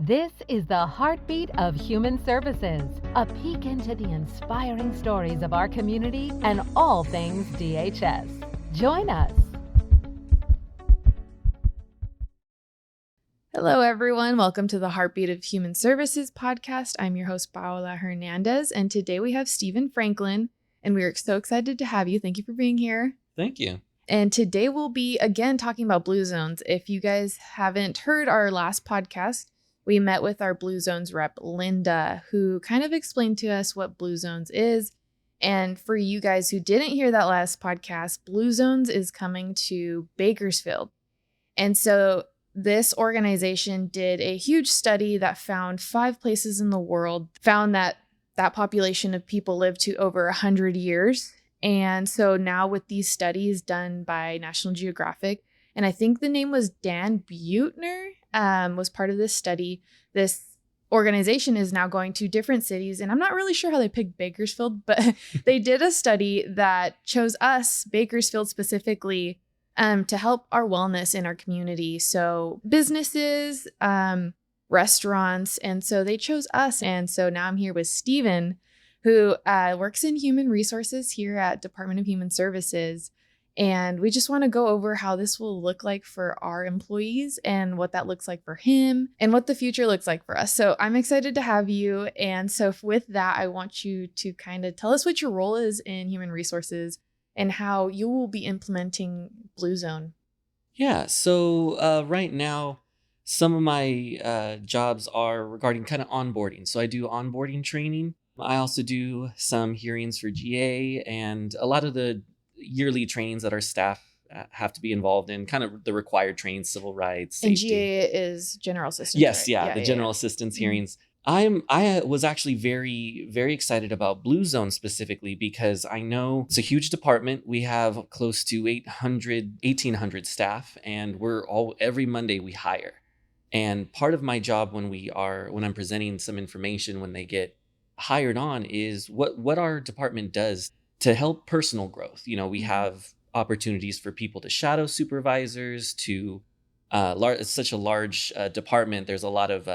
This is the heartbeat of human services, a peek into the inspiring stories of our community and all things DHS. Join us. Hello, everyone. Welcome to the Heartbeat of Human Services podcast. I'm your host, Paola Hernandez, and today we have Stephen Franklin, and we are so excited to have you. Thank you for being here. Thank you. And today we'll be, again, talking about Blue Zones. If you guys haven't heard our last podcast, we met with our Blue Zones rep, Linda, who kind of explained to us what Blue Zones is. And for you guys who didn't hear that last podcast, Blue Zones is coming to Bakersfield. And so this organization did a huge study that found 5 places in the world, found that that population of people lived to over 100 years. And so now with these studies done by National Geographic, and I think the name was Dan Buettner, was part of this study. This organization is now going to different cities, and I'm not really sure how they picked Bakersfield, but they did a study that chose us, Bakersfield specifically, to help our wellness in our community. So businesses, restaurants, and so they chose us. And so now I'm here with Stephen, who works in human resources here at Department of Human Services. And we just want to go over how this will look like for our employees and what that looks like for him and what the future looks like for us. So I'm excited to have you. And so with that, I want you to kind of tell us what your role is in human resources and how you will be implementing Blue Zone. Yeah, so right now, some of my jobs are regarding kind of onboarding. So I do onboarding training. I also do some hearings for GA and a lot of the yearly trainings that our staff have to be involved in, kind of the required trainings, civil rights, safety. And GA is general assistance. Yes, right? yeah, the general assistance hearings. I was actually very, very excited about Blue Zone specifically because I know it's a huge department. We have close to 1,800 staff, and every Monday we hire. And part of my job when I'm presenting some information when they get hired on is what our department does to help personal growth. You know, we have opportunities for people to shadow supervisors, to it's such a large department. There's a lot of,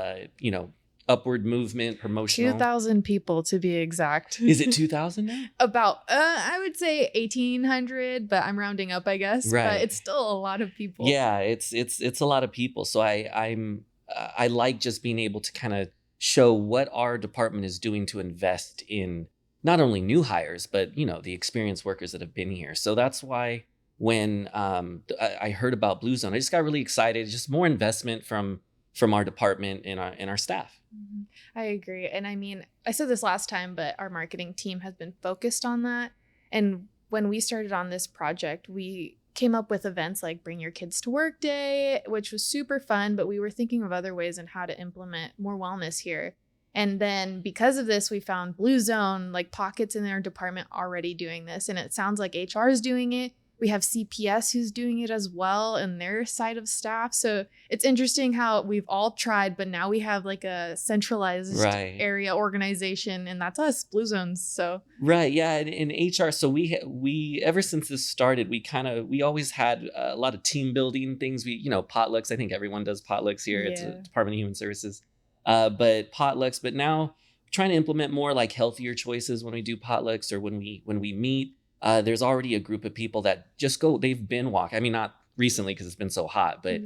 upward movement, promotional. 2,000 people to be exact. Is it 2,000 now? About, I would say 1,800, but I'm rounding up, I guess. Right. But it's still a lot of people. Yeah, it's a lot of people. So I like just being able to kind of show what our department is doing to invest in not only new hires, but, the experienced workers that have been here. So that's why when I heard about Blue Zone, I just got really excited. Just more investment from our department and our staff. Mm-hmm. I agree. And I mean, I said this last time, but our marketing team has been focused on that. And when we started on this project, we came up with events like Bring Your Kids to Work Day, which was super fun, but we were thinking of other ways on how to implement more wellness here. And then because of this, we found Blue Zone, like pockets in their department already doing this. And it sounds like HR is doing it. We have CPS who's doing it as well and their side of staff. So it's interesting how we've all tried, but now we have like a centralized area organization, and that's us, Blue Zones. So right, yeah, in HR. So we ever since this started, we always had a lot of team building things. Potlucks. I think everyone does potlucks here. Yeah. It's a Department of Human Services, but potlucks. But now trying to implement more like healthier choices when we do potlucks or when we meet. There's already a group of people that just they've been walking. I mean, not recently because it's been so hot, but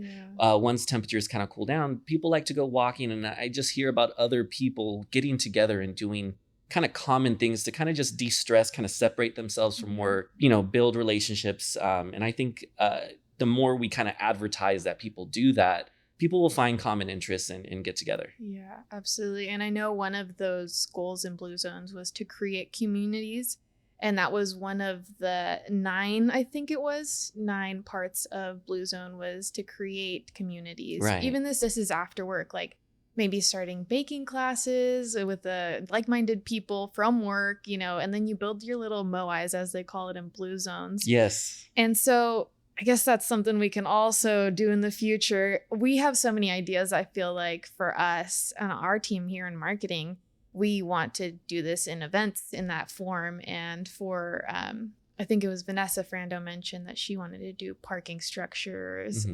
once temperatures kind of cool down, people like to go walking. And I just hear about other people getting together and doing kind of common things to kind of just de-stress, kind of separate themselves from work, build relationships. And I think the more we kind of advertise that people do that, people will find common interests and get together. Yeah, absolutely. And I know one of those goals in Blue Zones was to create communities. And that was one of the 9 parts of Blue Zone was to create communities. Right. Even this is after work, like maybe starting baking classes with like-minded people from work, and then you build your little moais, as they call it in Blue Zones. Yes. And so I guess that's something we can also do in the future. We have so many ideas, I feel like, for us and our team here in marketing. We want to do this in events in that form. And for, I think it was Vanessa Frando mentioned that she wanted to do parking structures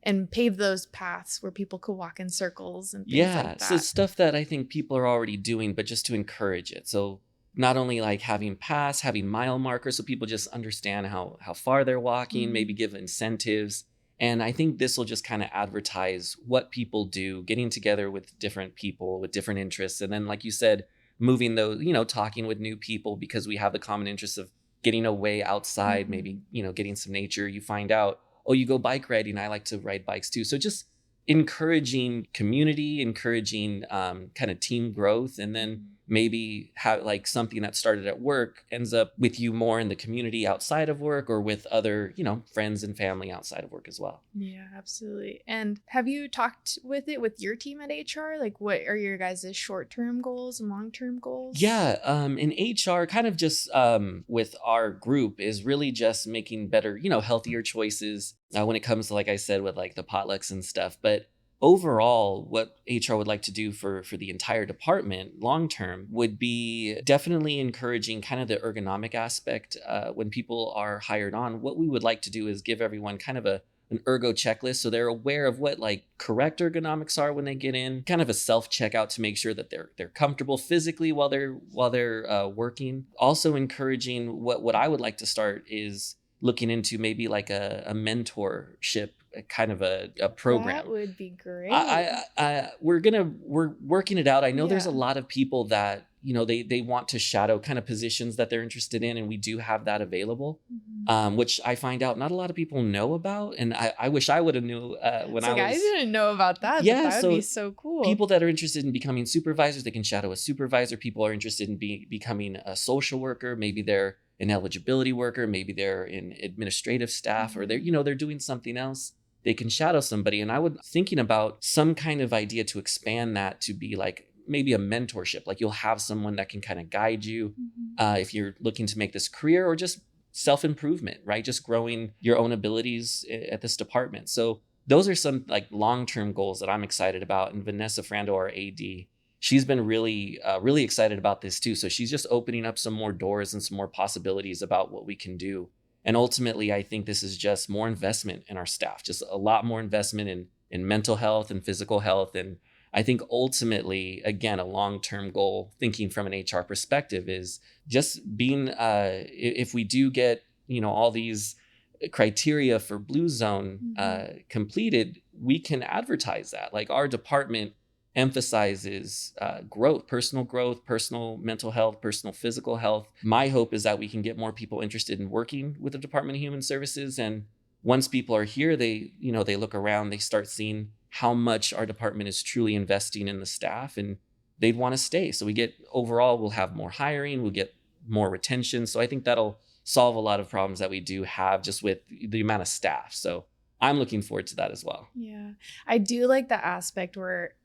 and pave those paths where people could walk in circles and things Yeah, like that. so stuff that I think people are already doing, but just to encourage it. So not only like having paths, having mile markers, so people just understand how far they're walking, maybe give incentives. And I think this will just kind of advertise what people do, getting together with different people with different interests. And then, like you said, moving those, talking with new people because we have the common interest of getting away outside, maybe, getting some nature. You find out, oh, you go bike riding. I like to ride bikes too. So just encouraging community, encouraging kind of team growth, and then maybe have like something that started at work ends up with you more in the community outside of work or with other, friends and family outside of work as well. Yeah, absolutely. And have you talked with your team at HR? Like, what are your guys' short-term goals and long-term goals? Yeah, in HR, kind of just with our group is really just making better, healthier choices when it comes to, like I said, with like the potlucks and stuff. But overall, what HR would like to do for the entire department long term would be definitely encouraging kind of the ergonomic aspect when people are hired on. What we would like to do is give everyone kind of an ergo checklist so they're aware of what like correct ergonomics are when they get in, kind of a self checkout to make sure that they're comfortable physically while they're working. Also encouraging what I would like to start is looking into maybe like a mentorship kind of a program. That would be great. We're working it out. I know there's a lot of people that, they want to shadow kind of positions that they're interested in. And we do have that available, which I find out not a lot of people know about. And I wish I would have knew when I didn't know about that. Yeah, but that would be so cool. People that are interested in becoming supervisors, they can shadow a supervisor. People are interested in becoming a social worker. Maybe they're an eligibility worker. Maybe they're in administrative staff or they're doing something else. They can shadow somebody. And I would thinking about some kind of idea to expand that to be like maybe a mentorship. Like you'll have someone that can kind of guide you if you're looking to make this career or just self-improvement, right? Just growing your own abilities at this department. So those are some like long-term goals that I'm excited about. And Vanessa Frando, our AD, she's been really excited about this too. So she's just opening up some more doors and some more possibilities about what we can do. And ultimately, I think this is just more investment in our staff, just a lot more investment in mental health and physical health. And I think ultimately, again, a long-term goal, thinking from an HR perspective, is just being, if we do get, all these criteria for Blue Zone completed, we can advertise that. Like our department emphasizes growth, personal mental health, personal physical health. My hope is that we can get more people interested in working with the Department of Human Services. And once people are here, they look around, they start seeing how much our department is truly investing in the staff and they'd want to stay. So we'll have more hiring, we'll get more retention. So I think that'll solve a lot of problems that we do have just with the amount of staff. So I'm looking forward to that as well. Yeah. I do like the aspect where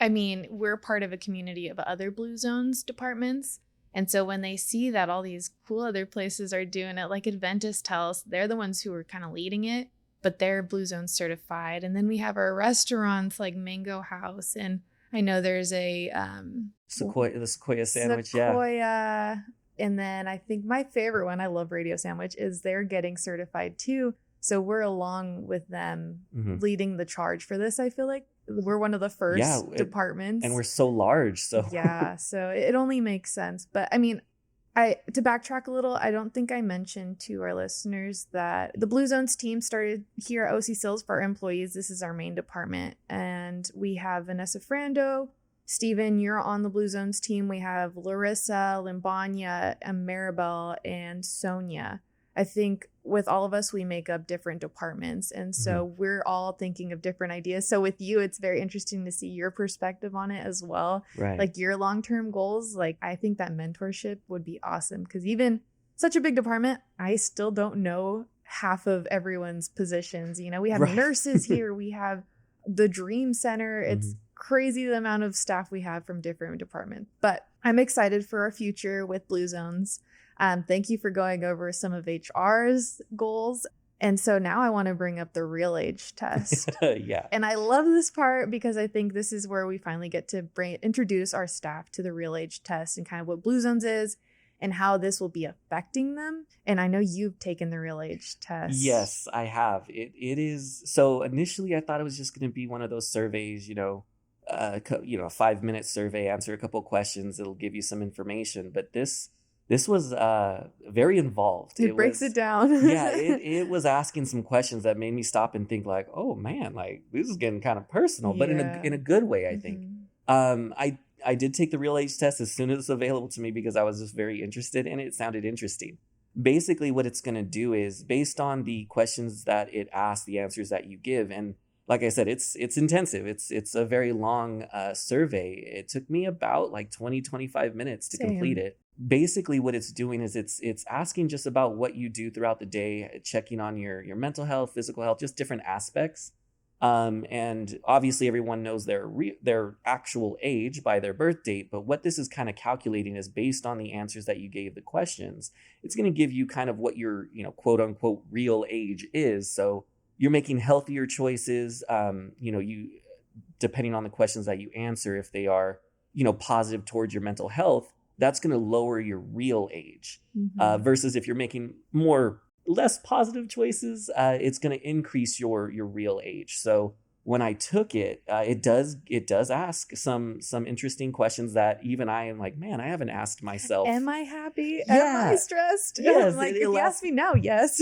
we're part of a community of other Blue Zones departments. And so when they see that all these cool other places are doing it, like Adventist Health, they're the ones who are kind of leading it, but they're Blue Zone certified. And then we have our restaurants like Mango House. And I know there's a the Sequoia sandwich. Sequoia. Yeah. And then I think my favorite one, I love Radio Sandwich, is they're getting certified too. So we're along with them leading the charge for this. I feel like we're one of the first departments. And we're so large. So yeah, so it only makes sense. But to backtrack a little, I don't think I mentioned to our listeners that the Blue Zones team started here at OC Sills for our employees. This is our main department. And we have Vanessa Frando. Steven, you're on the Blue Zones team. We have Larissa, Limbania, and Maribel, and Sonia. I think with all of us, we make up different departments. And so we're all thinking of different ideas. So with you, it's very interesting to see your perspective on it as well. Right. Like your long-term goals. Like I think that mentorship would be awesome because even such a big department, I still don't know half of everyone's positions. We have nurses here. We have the Dream Center. It's crazy the amount of staff we have from different departments. But I'm excited for our future with Blue Zones. Thank you for going over some of HR's goals. And so now I want to bring up the real age test. Yeah. And I love this part because I think this is where we finally get to introduce our staff to the real age test and kind of what Blue Zones is and how this will be affecting them. And I know you've taken the real age test. Yes, I have. It is. So initially I thought it was just going to be one of those surveys, a 5-minute survey, answer a couple questions. It'll give you some information. But this was very involved. It breaks it down. Yeah, it was asking some questions that made me stop and think like, oh man, like this is getting kind of personal, but in a good way, I think. I did take the real age test as soon as it's available to me because I was just very interested and it sounded interesting. Basically, what it's going to do is based on the questions that it asks, the answers that you give, and like I said, it's intensive. It's a very long survey. It took me about like 25 minutes to complete it. Basically, what it's doing is it's asking just about what you do throughout the day, checking on your mental health, physical health, just different aspects. And obviously everyone knows their actual age by their birth date, but what this is kind of calculating is based on the answers that you gave the questions. It's going to give you kind of what your, quote unquote real age is. So you're making healthier choices. You depending on the questions that you answer, if they are, positive towards your mental health, that's going to lower your real age. Versus if you're making less positive choices, it's going to increase your real age. So when I took it, it does ask some interesting questions that even I am like, man, I haven't asked myself. Am I happy? Yeah. Am I stressed? Yes. I'm like, if you ask me now, yes.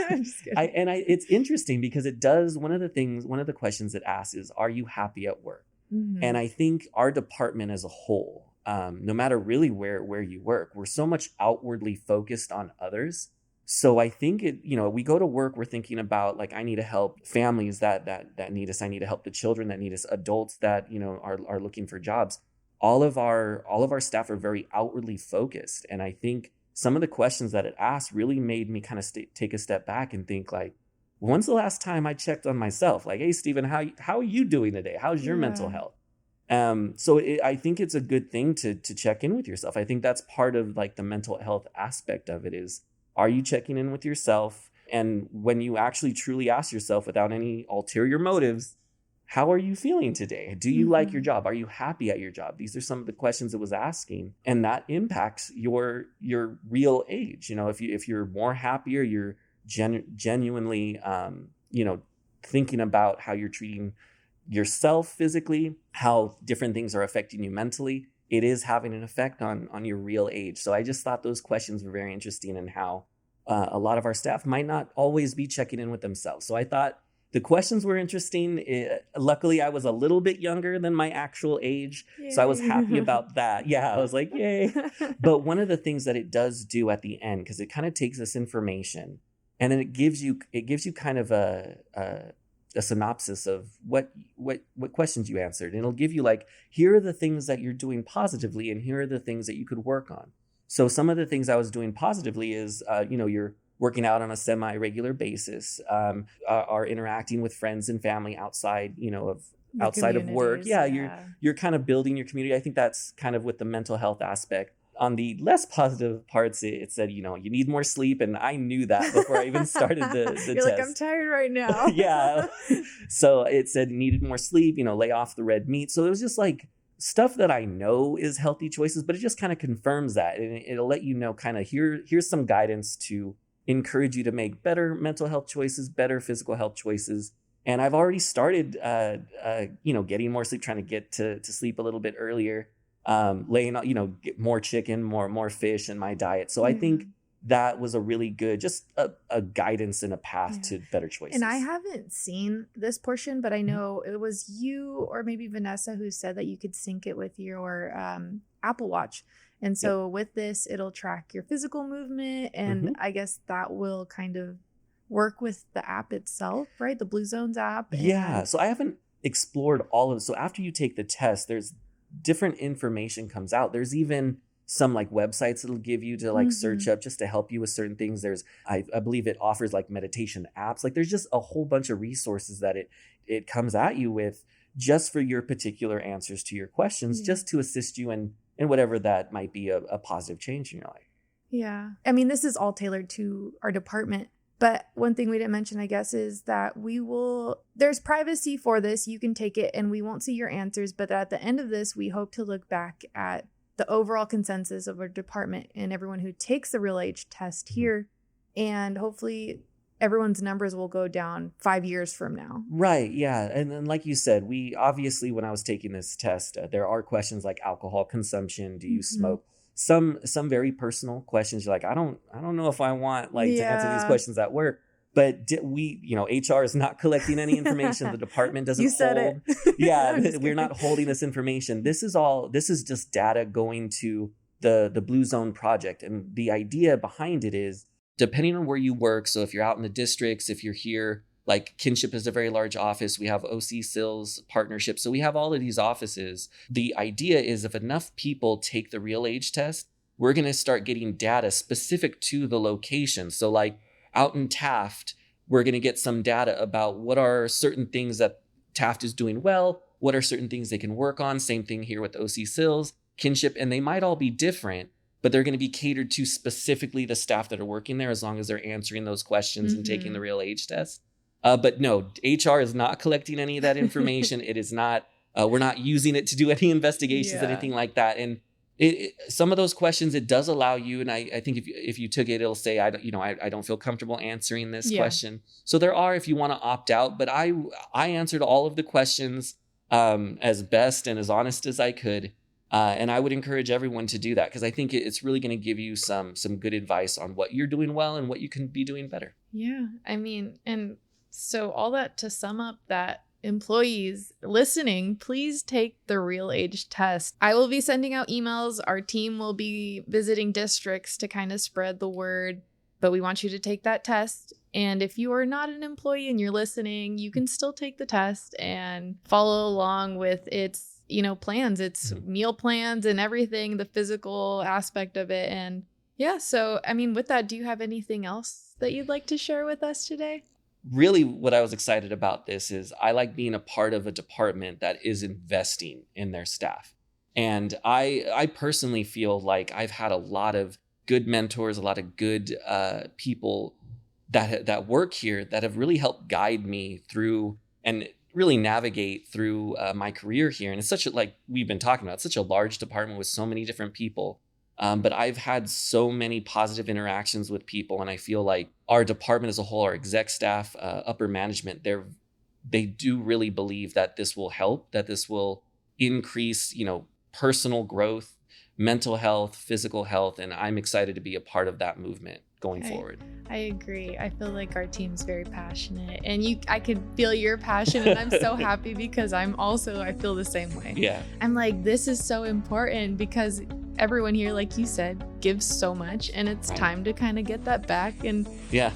I'm just kidding. It's interesting because it does, one of the questions it asks is, are you happy at work? And I think our department as a whole, no matter really where you work, we're so much outwardly focused on others. So I think we go to work, we're thinking about like, I need to help families that need us. I need to help the children that need us, adults that, are looking for jobs. All of our staff are very outwardly focused. And I think some of the questions that it asked really made me kind of take a step back and think like, when's the last time I checked on myself? Like, hey, Stephen, how are you doing today? How's your mental health? So I think it's a good thing to check in with yourself. I think that's part of like the mental health aspect of it is, are you checking in with yourself? And when you actually truly ask yourself without any ulterior motives, how are you feeling today? Do you like your job? Are you happy at your job? These are some of the questions it was asking. And that impacts your real age. If you're more happier, you're genuinely, thinking about how you're treating yourself physically, how different things are affecting you mentally, it is having an effect on your real age. So I just thought those questions were very interesting and how a lot of our staff might not always be checking in with themselves. So I thought the questions were interesting. Luckily, I was a little bit younger than my actual age. Yay. So I was happy about that. Yeah, I was like, yay. But one of the things that it does do at the end, because it kind of takes this information and then it gives you kind of a synopsis of what questions you answered. And it'll give you like, here are the things that you're doing positively and here are the things that you could work on. So some of the things I was doing positively is, you're working out on a semi-regular basis, are interacting with friends and family outside, outside of work. Yeah, you're kind of building your community. I think that's kind of with the mental health aspect. On the less positive parts, it said, you need more sleep. And I knew that before I even started the You're test. Like, I'm tired right now. Yeah. So it said you needed more sleep, lay off the red meat. So it was just like stuff that I know is healthy choices, but it just kind of confirms that. And it'll let you know kind of here's some guidance to encourage you to make better mental health choices, better physical health choices. And I've already started, getting more sleep, trying to get to sleep a little bit earlier. Laying on, get more chicken, more fish in my diet. So I think that was a really good, just a guidance and a path to better choices. And I haven't seen this portion, but I know it was you or maybe Vanessa who said that you could sync it with your Apple Watch. And so with this, it'll track your physical movement. And I guess that will kind of work with the app itself, right? The Blue Zones app. Yeah. So I haven't explored all of it. So after you take the test, there's different information comes out. There's even some like websites it'll give you to like search up just to help you with certain things. There's, I believe it offers like meditation apps. Like there's just a whole bunch of resources that it comes at you with just for your particular answers to your questions, just to assist you in whatever that might be a positive change in your life. Yeah. I mean, this is all tailored to our department. But one thing we didn't mention, I guess, is that there's privacy for this. You can take it and we won't see your answers. But at the end of this, we hope to look back at the overall consensus of our department and everyone who takes the real age test here. And hopefully everyone's numbers will go down 5 years from now. Right. Yeah. And then, like you said, we obviously, when I was taking this test, there are questions like alcohol consumption. Do you smoke? Some very personal questions. You're like, I don't know if I want to answer these questions at work. But HR is not collecting any information. The department doesn't hold. Yeah, we're not holding this information. This is just data going to the Blue Zone project. And the idea behind it is, depending on where you work, so if you're out in the districts, if you're here, like Kinship is a very large office. We have OC Sills partnership. So we have all of these offices. The idea is if enough people take the real age test, we're going to start getting data specific to the location. So like out in Taft, we're going to get some data about what are certain things that Taft is doing well, what are certain things they can work on. Same thing here with OC Sills, Kinship, and they might all be different, but they're going to be catered to specifically the staff that are working there as long as they're answering those questions and taking the real age test. But no, HR is not collecting any of that information. It is not, we're not using it to do any investigations, anything like that. And some of those questions, it does allow you, and I think if you took it, it'll say, I don't feel comfortable answering this question. So there are, if you want to opt out, but I answered all of the questions as best and as honest as I could. And I would encourage everyone to do that because I think it's really going to give you some good advice on what you're doing well and what you can be doing better. Yeah. I mean, and so all that to sum up that, employees listening, please take the real age test. I will be sending out emails. Our team will be visiting districts to kind of spread the word, but we want you to take that test. And if you are not an employee and you're listening, you can still take the test and follow along with its, plans, its meal plans and everything, the physical aspect of it. And yeah, so, I mean, with that, do you have anything else that you'd like to share with us today? Really, what I was excited about this is I like being a part of a department that is investing in their staff. And I personally feel like I've had a lot of good mentors, a lot of good people that work here that have really helped guide me through and really navigate through my career here. And it's such we've been talking about, such a large department with so many different people. But I've had so many positive interactions with people, and I feel like our department as a whole, our exec staff, upper management, they do really believe that this will help, that this will increase, personal growth, mental health, physical health, and I'm excited to be a part of that movement going forward. I agree. I feel like our team's very passionate, and I could feel your passion, and I'm so happy because I feel the same way. Yeah. I'm like, this is so important because everyone here, like you said, gives so much, and it's time to kind of get that back and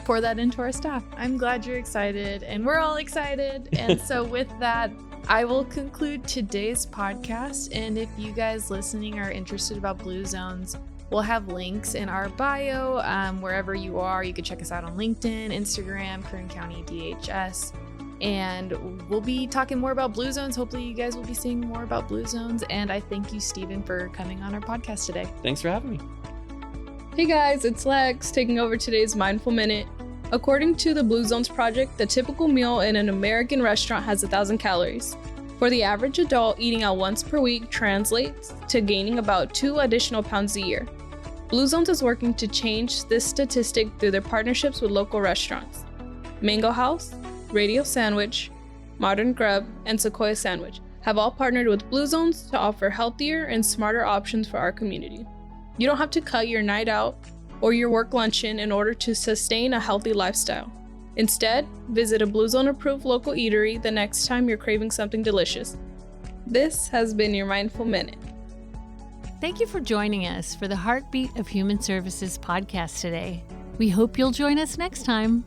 pour that into our staff. I'm glad you're excited, and we're all excited. And so with that, I will conclude today's podcast. And if you guys listening are interested about Blue Zones, we'll have links in our bio. Wherever you are, you can check us out on LinkedIn, Instagram, Kern County DHS. And we'll be talking more about Blue Zones. Hopefully you guys will be seeing more about Blue Zones. And I thank you, Stephen, for coming on our podcast today. Thanks for having me. Hey guys, it's Lex taking over today's Mindful Minute. According to the Blue Zones Project, the typical meal in an American restaurant has 1,000 calories. For the average adult, eating out once per week translates to gaining about 2 additional pounds a year. Blue Zones is working to change this statistic through their partnerships with local restaurants. Mango House, Radio Sandwich, Modern Grub, and Sequoia Sandwich have all partnered with Blue Zones to offer healthier and smarter options for our community. You don't have to cut your night out or your work luncheon in order to sustain a healthy lifestyle. Instead, visit a Blue Zone approved local eatery the next time you're craving something delicious. This has been your Mindful Minute. Thank you for joining us for the Heartbeat of Human Services podcast today. We hope you'll join us next time.